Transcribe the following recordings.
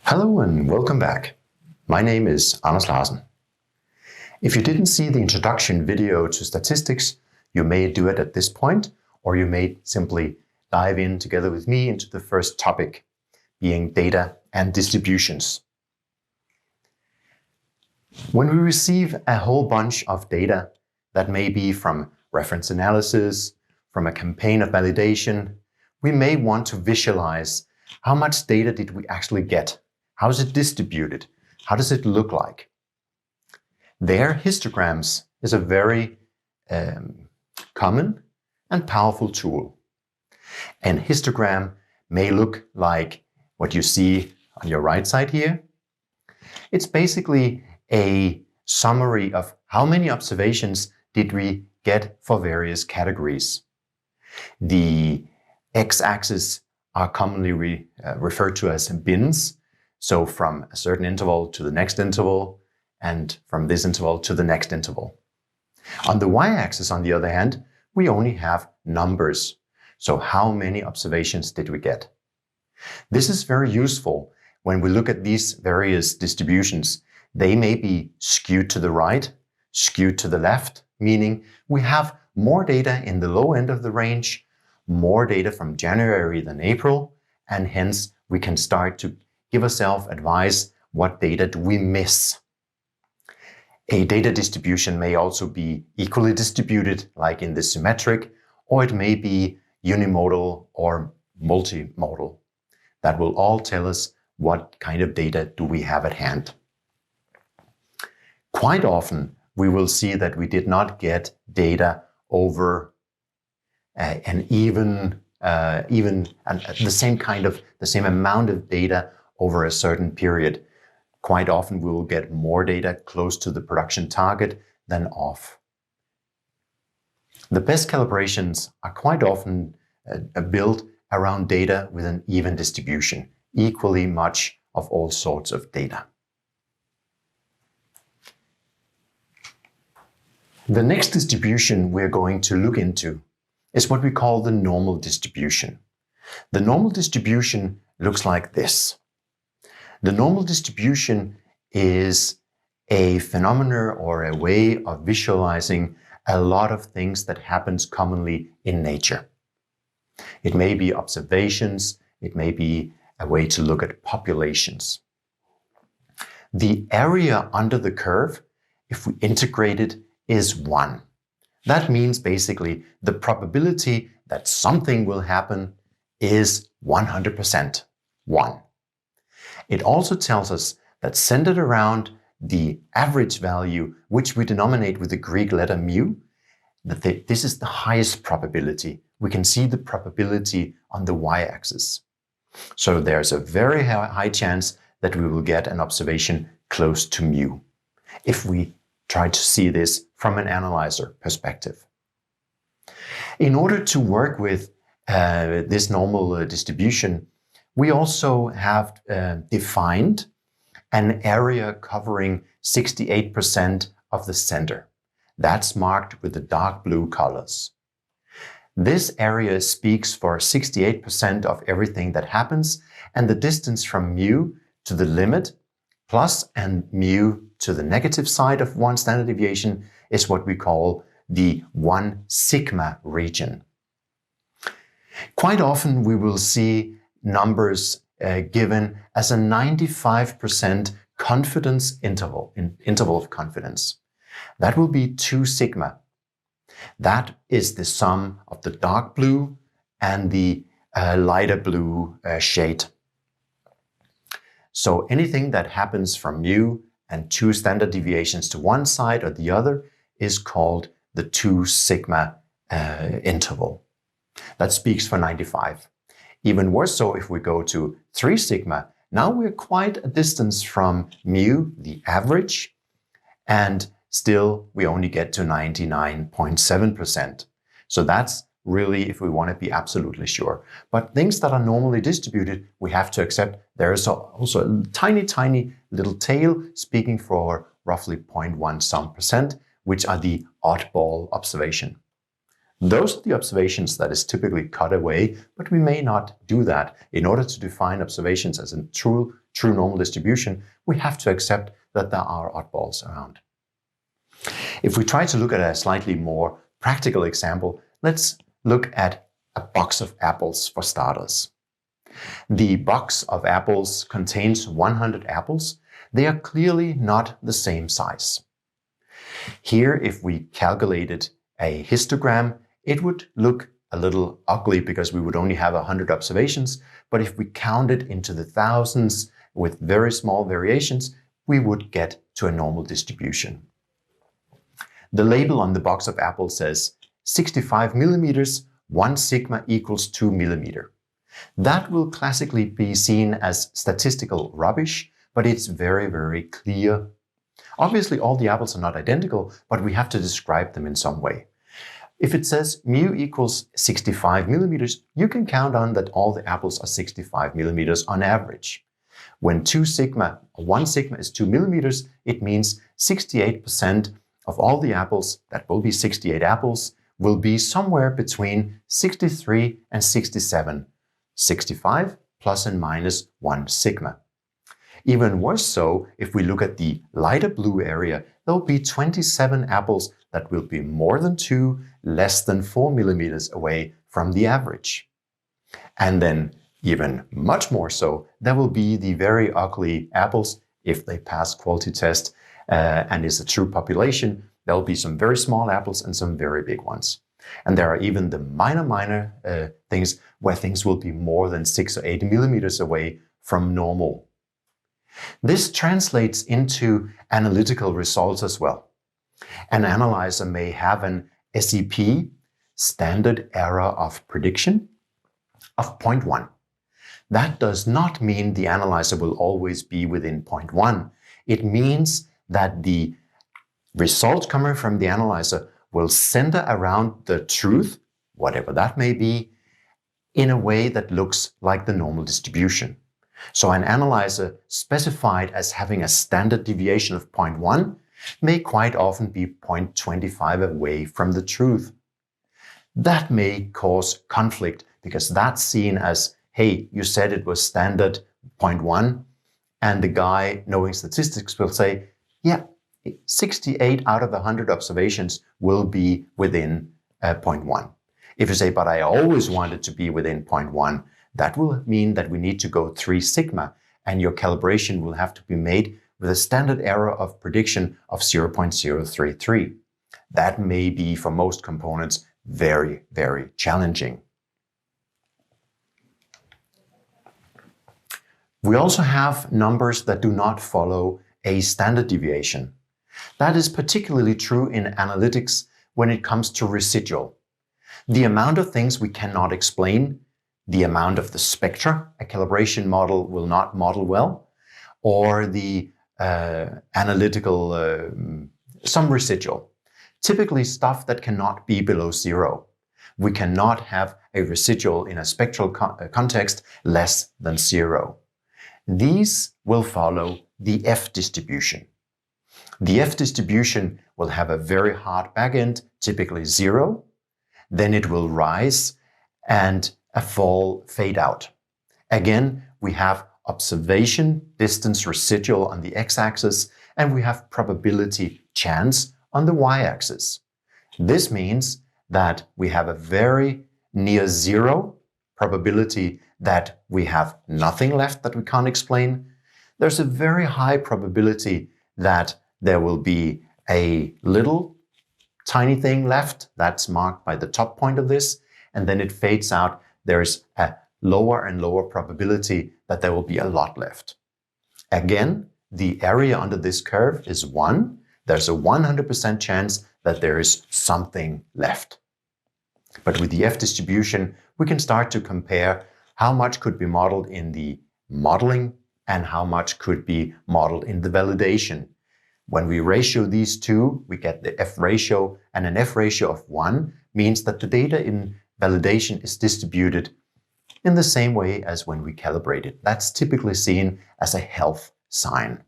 Hello and welcome back. My name is Anders Larsen. If you didn't see the introduction video to statistics, you may do it at this point, or you may simply dive in together with me into the first topic, being data and distributions. When we receive a whole bunch of data that may be from reference analysis, from a campaign of validation, we may want to visualize how much data did we actually get. How is it distributed? How does it look like? There, histograms is a very common and powerful tool. An histogram may look like what you see on your right side here. It's basically a summary of how many observations did we get for various categories. The x-axis are commonly referred to as bins. So from a certain interval to the next interval, and from this interval to the next interval. On the y-axis, on the other hand, we only have numbers. So how many observations did we get? This is very useful when we look at these various distributions. They may be skewed to the right, skewed to the left, meaning we have more data in the low end of the range, more data from January than April, and hence we can start to give ourselves advice, what data do we miss? A data distribution may also be equally distributed, like in the symmetric, or it may be unimodal or multimodal. That will all tell us what kind of data do we have at hand. Quite often, we will see that we did not get data over the same amount of data over a certain period. Quite often we will get more data close to the production target than off. The best calibrations are quite often built around data with an even distribution, equally much of all sorts of data. The next distribution we're going to look into is what we call the normal distribution. The normal distribution looks like this. The normal distribution is a phenomenon or a way of visualizing a lot of things that happens commonly in nature. It may be observations, it may be a way to look at populations. The area under the curve, if we integrate it, is 1. That means basically the probability that something will happen is 100%, 1. It also tells us that centered around the average value, which we denominate with the Greek letter mu, that this is the highest probability. We can see the probability on the y-axis. So there's a very high chance that we will get an observation close to mu, if we try to see this from an analyzer perspective. In order to work with this normal distribution, we also have defined an area covering 68% of the center. That's marked with the dark blue colors. This area speaks for 68% of everything that happens, and the distance from mu to the limit plus and mu to the negative side of one standard deviation is what we call the 1 sigma region. Quite often we will see numbers given as a 95% confidence interval of confidence. That will be 2 sigma. That is the sum of the dark blue and the lighter blue shade. So anything that happens from mu and 2 standard deviations to one side or the other is called the 2 sigma interval. That speaks for 95. Even worse so if we go to 3 sigma. Now we're quite a distance from mu, the average, and still we only get to 99.7%. So that's really if we want to be absolutely sure. But things that are normally distributed, we have to accept there is also a tiny little tail speaking for roughly 0.1 some %, which are the oddball observation. Those are the observations that is typically cut away, but we may not do that. In order to define observations as a true normal distribution, we have to accept that there are oddballs around. If we try to look at a slightly more practical example, let's look at a box of apples for starters. The box of apples contains 100 apples. They are clearly not the same size. Here, if we calculated a histogram, it would look a little ugly because we would only have 100 observations, but if we counted into the thousands with very small variations, we would get to a normal distribution. The label on the box of apples says 65 millimeters, 1 sigma equals 2 millimeter. That will classically be seen as statistical rubbish, but it's very, very clear. Obviously, all the apples are not identical, but we have to describe them in some way. If it says mu equals 65 millimeters, you can count on that all the apples are 65 millimeters on average. When 1 sigma is 2 millimeters, it means 68% of all the apples, that will be 68 apples, will be somewhere between 63 and 67. 65 plus and minus 1 sigma. Even worse so, if we look at the lighter blue area, there will be 27 apples that will be more than 2, less than 4 millimeters away from the average. And then, even much more so, there will be the very ugly apples, if they pass quality test and is a true population. There will be some very small apples and some very big ones. And there are even the minor things where things will be more than 6 or 8 millimeters away from normal. This translates into analytical results as well. An analyzer may have an SEP, standard error of prediction, of 0.1. That does not mean the analyzer will always be within 0.1. It means that the result coming from the analyzer will center around the truth, whatever that may be, in a way that looks like the normal distribution. So an analyzer specified as having a standard deviation of 0.1 may quite often be 0.25 away from the truth. That may cause conflict because that's seen as, hey, you said it was standard 0.1, and the guy knowing statistics will say, yeah, 68 out of 100 observations will be within 0.1. If you say, but I always wanted to be within 0.1, that will mean that we need to go 3 sigma, and your calibration will have to be made with a standard error of prediction of 0.033. That may be, for most components, very, very challenging. We also have numbers that do not follow a standard deviation. That is particularly true in analytics when it comes to residual. The amount of things we cannot explain, the amount of the spectra a calibration model will not model well, or the analytical, some residual. Typically stuff that cannot be below 0. We cannot have a residual in a spectral context less than 0. These will follow the F distribution. The F distribution will have a very hard backend, typically 0. Then it will rise and a fall fade out. Again, we have observation distance residual on the x-axis, and we have probability chance on the y-axis. This means that we have a very near 0 probability that we have nothing left that we can't explain. There's a very high probability that there will be a little tiny thing left that's marked by the top point of this, and then it fades out. There's a lower and lower probability that there will be a lot left. Again, the area under this curve is 1. There's a 100% chance that there is something left. But with the F distribution, we can start to compare how much could be modeled in the modeling and how much could be modeled in the validation. When we ratio these two, we get the F ratio, and an F ratio of 1 means that the data in validation is distributed in the same way as when we calibrate it. That's typically seen as a health sign.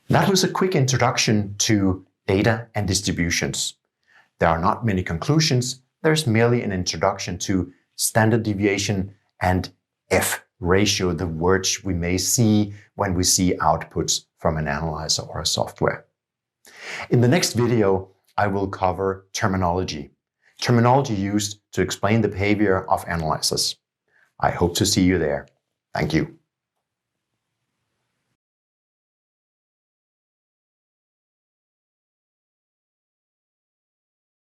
That was a quick introduction to data and distributions. There are not many conclusions. There's merely an introduction to standard deviation and F ratio, the words we may see when we see outputs from an analyzer or a software. In the next video, I will cover terminology used to explain the behavior of analyzers. I hope to see you there. Thank you.